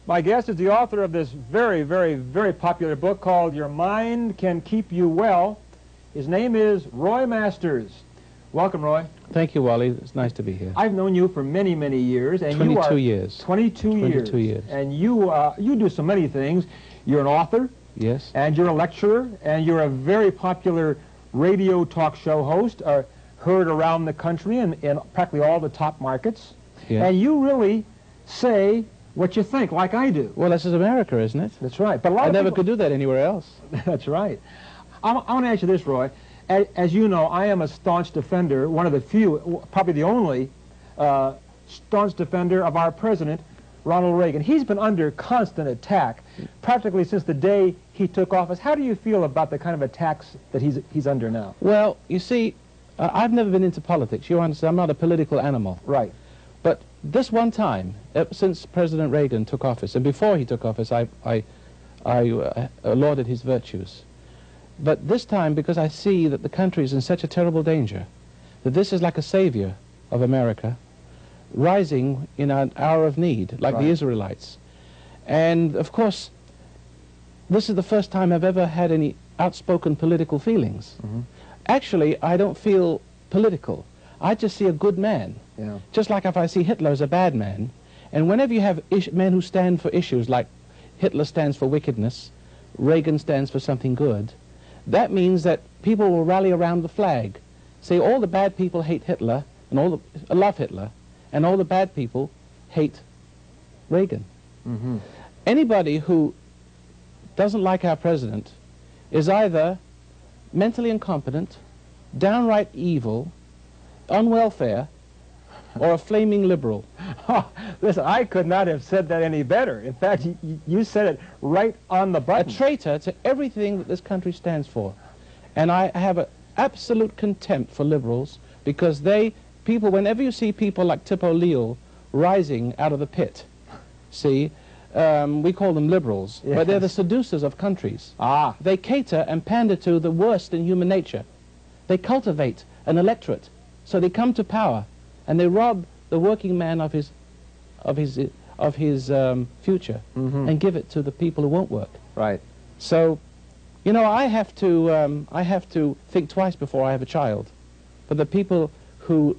My guest is the author of this very, very, very popular book called Your Mind Can Keep You Well. His name is Roy Masters. Welcome, Roy. Thank you, Wally. It's nice to be here. I've known you for many, many years. And 22 years. 22 years. 22 years. And you do so many things. You're an author. Yes. And you're a lecturer. And you're a very popular radio talk show host, heard around the country in practically all the top markets. Yeah. And you really say what you think, like I do. Well, this is America, isn't it? That's right. But a lot I of never people could do that anywhere else. That's right. I want to ask you this, Roy. As you know, I am a staunch defender, one of the few, probably the only staunch defender of our president, Ronald Reagan. He's been under constant attack practically since the day he took office. How do you feel about the kind of attacks that he's under now? Well, you see, I've never been into politics. You understand, I'm not a political animal. Right. But this one time, since President Reagan took office, and before he took office, I lauded his virtues. But this time, because I see that the country is in such a terrible danger, that this is like a savior of America, rising in an hour of need, like the Israelites. And, of course, this is the first time I've ever had any outspoken political feelings. Mm-hmm. Actually, I don't feel political. I just see a good man. Yeah. Just like if I see Hitler as a bad man. And whenever you have men who stand for issues like Hitler stands for wickedness, Reagan stands for something good, that means that people will rally around the flag. Say all the bad people hate Hitler, and love Hitler, and all the bad people hate Reagan. Mm-hmm. Anybody who doesn't like our president is either mentally incompetent, downright evil, on welfare, or a flaming liberal. Oh, listen, I could not have said that any better. In fact, you said it right on the button. A traitor to everything that this country stands for. And I have an absolute contempt for liberals because whenever you see people like Tip O'Neill rising out of the pit, see, we call them liberals, yes, but they're the seducers of countries. Ah. They cater and pander to the worst in human nature. They cultivate an electorate, so they come to power, and they rob the working man of his future, and give it to the people who won't work. Right. So, you know, I have to think twice before I have a child. For the people who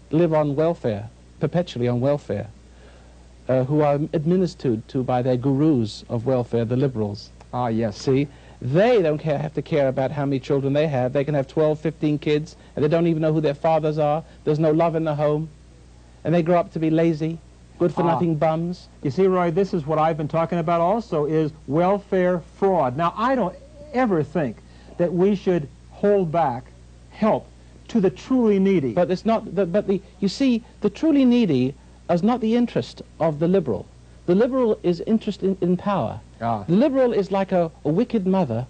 live on welfare, perpetually on welfare, who are administered to by their gurus of welfare, the liberals. Ah, yes. See, they don't have to care about how many children they have. They can have 12, 15 kids, and they don't even know who their fathers are. There's no love in the home. And they grow up to be lazy, good-for-nothing bums. You see, Roy, this is what I've been talking about also, is welfare fraud. Now, I don't ever think that we should hold back help to the truly needy. But it's not, you see, the truly needy is not the interest of the liberal. The liberal is interested in power. Ah. The liberal is like a wicked mother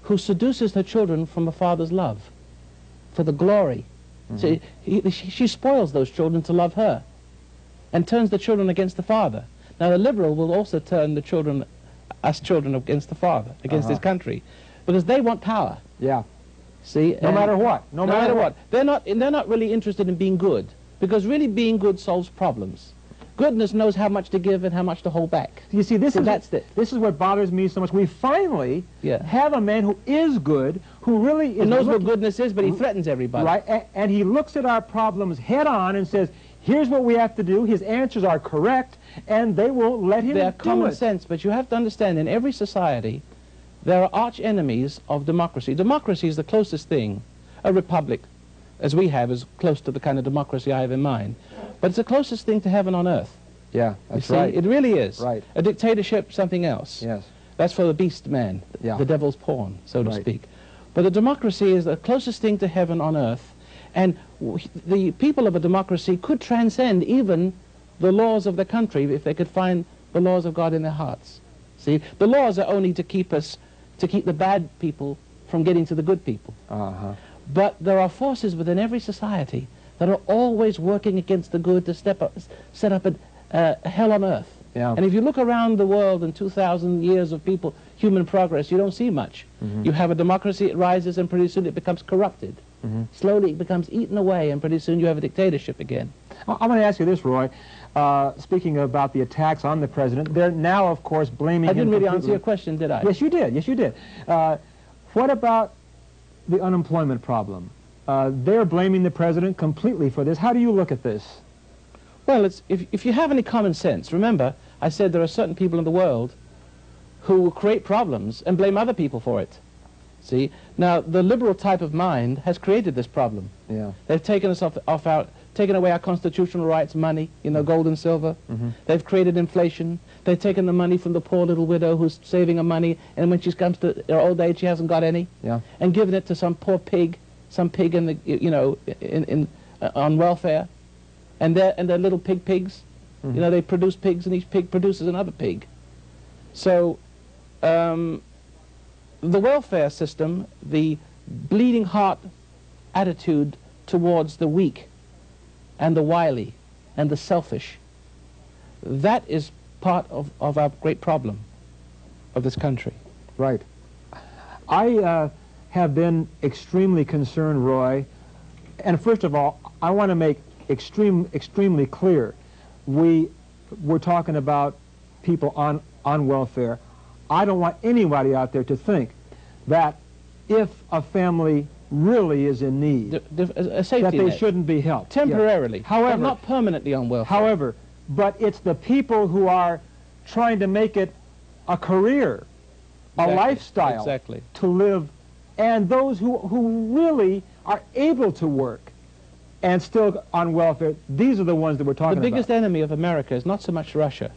who seduces her children from a father's love, for the glory. So she spoils those children to love her, and turns the children against the father. Now the liberal will also turn the children, us children, against the father, against his country, because they want power. Yeah. See, no matter what. No matter what. They're not really interested in being good, because really being good solves problems. Goodness knows how much to give and how much to hold back. You see, this is what bothers me so much. We finally have a man who is good, who really is... He knows what goodness is, but he threatens everybody. Right, and he looks at our problems head on and says, here's what we have to do. His answers are correct, and they won't let him do it. They're common sense, but you have to understand, in every society, there are arch enemies of democracy. Democracy is the closest thing. A republic, as we have, is close to the kind of democracy I have in mind. But it's the closest thing to heaven on earth. Yeah, that's right. It really is. Right. A dictatorship, something else. Yes. That's for the beast man, the devil's pawn, so to speak. But a democracy is the closest thing to heaven on earth. And the people of a democracy could transcend even the laws of the country if they could find the laws of God in their hearts. See, the laws are only to keep the bad people from getting to the good people. But there are forces within every society that are always working against the good to set up a hell on earth. Yeah. And if you look around the world in 2,000 years of human progress, you don't see much. You have a democracy, it rises, and pretty soon it becomes corrupted. Slowly it becomes eaten away, and pretty soon you have a dictatorship again. I'm going to ask you this, Roy. speaking about the attacks on the president, they're now, of course, blaming him. I didn't really completely. answer your question, did I? Yes, you did. Yes, you did. What about the unemployment problem? They're blaming the president completely for this. How do you look at this? Well, if you have any common sense, remember, I said there are certain people in the world who will create problems and blame other people for it. See? Now, the liberal type of mind has created this problem. Yeah. They've taken us taken away our constitutional rights, money, you know, gold and silver. Mm-hmm. They've created inflation. They've taken the money from the poor little widow who's saving her money, and when she comes to her old age, she hasn't got any. Yeah. And given it to some poor pig, some pig in the, you know, on welfare, and they're little pigs. Mm-hmm. You know, they produce pigs, and each pig produces another pig. So, the welfare system, the bleeding heart attitude towards the weak and the wily and the selfish, that is part of our great problem of this country. Right. I have been extremely concerned, Roy, and first of all, I want to make extremely clear, we're talking about people on welfare. I don't want anybody out there to think that if a family really is in need, a safety that they net. shouldn't be helped. Temporarily. Yeah. However, but not permanently on welfare. However, but it's the people who are trying to make it a career, a lifestyle to live, and those who really are able to work and still on welfare, these are the ones that we're talking about. The biggest enemy of America is not so much Russia,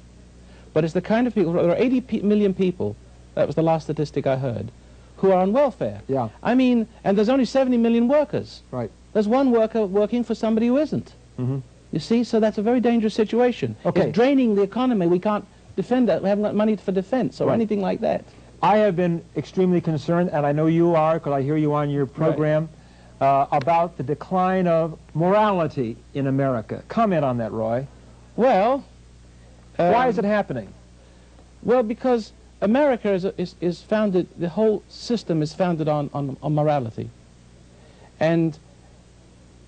but it's the kind of people, there are 80 million people, that was the last statistic I heard, who are on welfare. Yeah. I mean, and there's only 70 million workers. Right. There's one worker working for somebody who isn't. Mm-hmm. You see, so that's a very dangerous situation. Okay. It's draining the economy. We can't defend that. We haven't got money for defense or Right. anything like that. I have been extremely concerned, and I know you are, because I hear you on your program, about the decline of morality in America. Comment on that, Roy. Well, why is it happening? Well, because America is founded, the whole system is founded on morality. And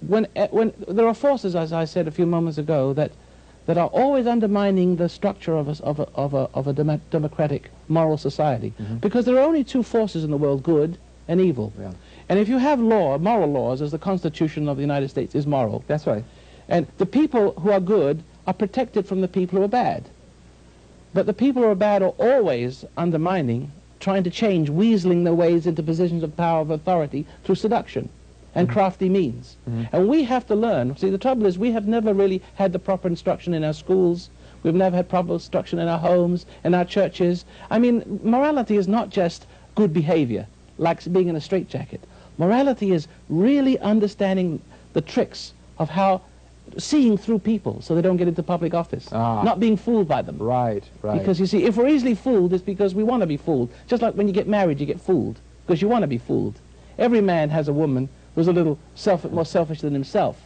when there are forces, as I said a few moments ago, that are always undermining the structure of a democratic moral society. Mm-hmm. Because there are only two forces in the world, good and evil. Yeah. And if you have moral laws, as the Constitution of the United States is moral. That's right. And the people who are good are protected from the people who are bad. But the people who are bad are always undermining, trying to change, weaseling their ways into positions of power, of authority, through seduction and crafty means. Mm-hmm. And we have to learn. See, the trouble is we have never really had the proper instruction in our schools. We've never had proper instruction in our homes, in our churches. I mean, morality is not just good behavior, like being in a straitjacket. Morality is really understanding the tricks of how, seeing through people so they don't get into public office, not being fooled by them. Right, right. Because you see, if we're easily fooled, it's because we want to be fooled. Just like when you get married, you get fooled, because you want to be fooled. Every man has a woman who's a little more selfish than himself,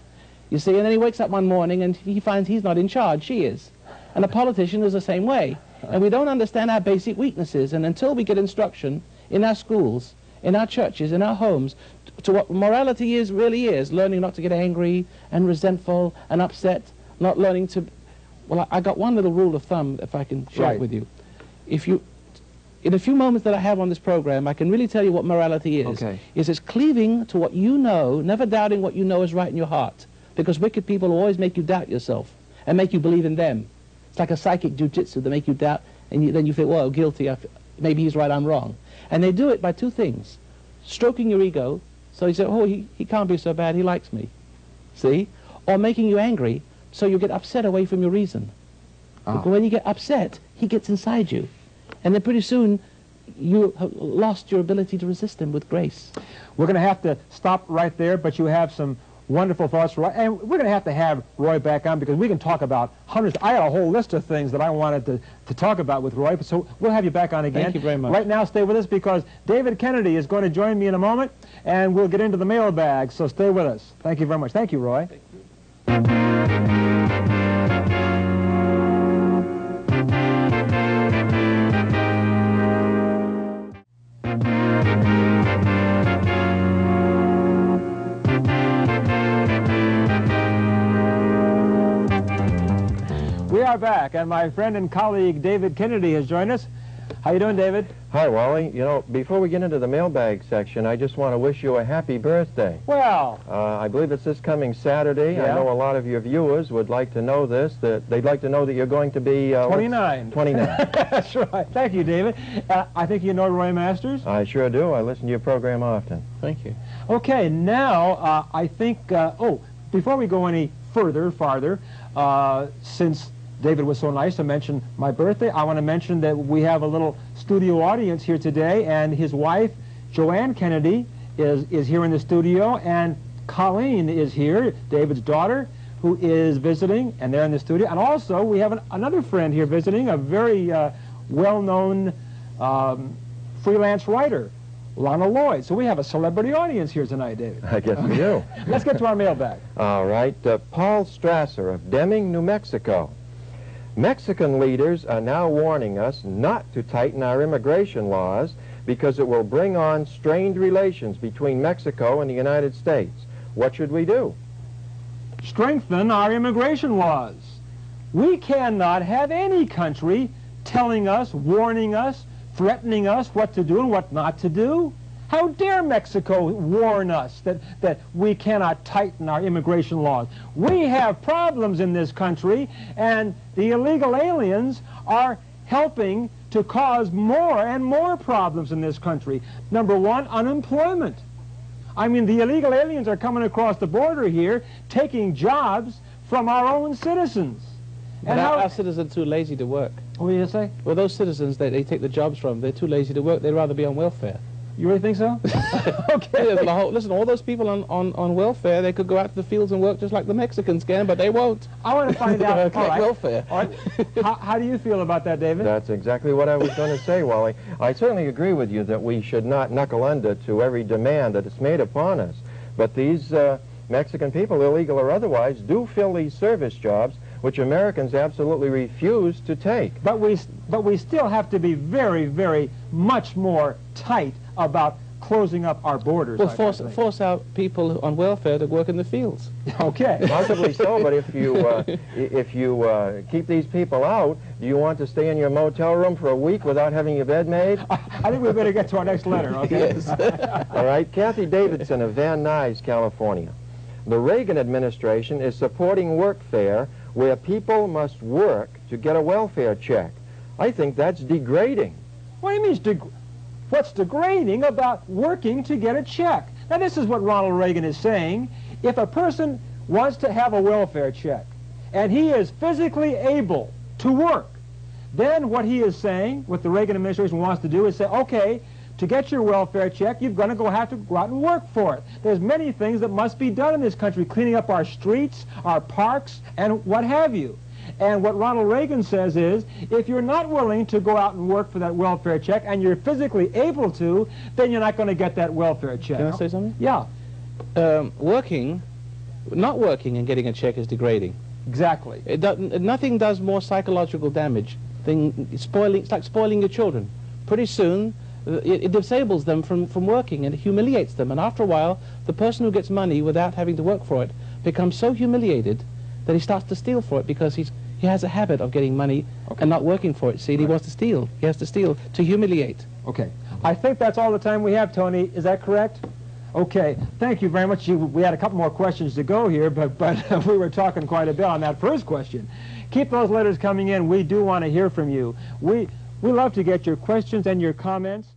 you see, and then he wakes up one morning and he finds he's not in charge, she is. And a politician is the same way. And we don't understand our basic weaknesses, and until we get instruction in our schools, in our churches, in our homes, to what morality really is, learning not to get angry and resentful and upset, not learning to... Well, I got one little rule of thumb, if I can share it with you. In a few moments that I have on this program, I can really tell you what morality is. Okay. It's cleaving to what you know, never doubting what you know is right in your heart. Because wicked people will always make you doubt yourself and make you believe in them. It's like a psychic jujitsu. They make you doubt, and then you think, well, guilty, maybe he's right, I'm wrong. And they do it by two things. Stroking your ego, so you say, oh, he can't be so bad, he likes me. See? Or making you angry, so you get upset away from your reason. Because when you get upset, he gets inside you. And then pretty soon, you have lost your ability to resist him with grace. We're going to have to stop right there, but you have some wonderful thoughts, Roy. And we're going to have Roy back on, because we can talk about hundreds. I got a whole list of things that I wanted to talk about with Roy, so we'll have you back on again. Thank you very much. Right now, stay with us, because David Kennedy is going to join me in a moment, and we'll get into the mailbag, so stay with us. Thank you very much. Thank you, Roy. Thank you. are back, and my friend and colleague David Kennedy has joined us. How you doing, David? Hi, Wally. You know, before we get into the mailbag section, I just want to wish you a happy birthday. Well, I believe it's this coming Saturday. Yeah. I know a lot of your viewers would like to know this, that they'd like to know that you're going to be... 29. 29. That's right. Thank you, David. I think you know Roy Masters? I sure do. I listen to your program often. Thank you. Okay, now I think, before we go any farther, since David was so nice to mention my birthday, I want to mention that we have a little studio audience here today, and his wife, Joanne Kennedy, is here in the studio, and Colleen is here, David's daughter, who is visiting, and they're in the studio. And also, we have another friend here visiting, a very well-known freelance writer, Lana Lloyd. So we have a celebrity audience here tonight, David. I guess we do. Let's get to our mailbag. All right. Paul Strasser of Deming, New Mexico. Mexican leaders are now warning us not to tighten our immigration laws because it will bring on strained relations between Mexico and the United States. What should we do? Strengthen our immigration laws. We cannot have any country telling us, warning us, threatening us what to do and what not to do. How dare Mexico warn us that we cannot tighten our immigration laws? We have problems in this country, and the illegal aliens are helping to cause more and more problems in this country. Number one, unemployment. I mean, the illegal aliens are coming across the border here, taking jobs from our own citizens. And our citizens are too lazy to work. What do you say? Well, those citizens that they take the jobs from, they're too lazy to work. They'd rather be on welfare. You really think so? Okay. Listen, all those people on welfare, they could go out to the fields and work just like the Mexicans can, but they won't. I want to find out. All right. Welfare. All right. How do you feel about that, David? That's exactly what I was going to say, Wally. I certainly agree with you that we should not knuckle under to every demand that is made upon us. But these Mexican people, illegal or otherwise, do fill these service jobs which Americans absolutely refuse to take. But we still have to be very, very much more tight about closing up our borders. Well, force out people on welfare to work in the fields. Okay. Possibly so, but if you keep these people out, do you want to stay in your motel room for a week without having your bed made? I think we better get to our next letter, okay? Yes. All right. Kathy Davidson of Van Nuys, California. The Reagan administration is supporting workfare where people must work to get a welfare check. I think that's degrading. What do you mean, what's degrading about working to get a check? Now, this is what Ronald Reagan is saying. If a person wants to have a welfare check and he is physically able to work, then what he is saying, what the Reagan administration wants to do is say, okay, to get your welfare check, you're going to have to go out and work for it. There's many things that must be done in this country, cleaning up our streets, our parks, and what have you. And what Ronald Reagan says is, if you're not willing to go out and work for that welfare check, and you're physically able to, then you're not going to get that welfare check. Can I say something? Yeah. Not working and getting a check is degrading. Exactly. Nothing does more psychological damage than it's like spoiling your children. Pretty soon, it disables them from working, and it humiliates them. And after a while, the person who gets money without having to work for it becomes so humiliated that he starts to steal for it because he has a habit of getting money and not working for it. See, he wants to steal. He has to steal to humiliate. Okay. I think that's all the time we have, Tony. Is that correct? Okay. Thank you very much. We had a couple more questions to go here, but we were talking quite a bit on that first question. Keep those letters coming in. We do want to hear from you. We love to get your questions and your comments.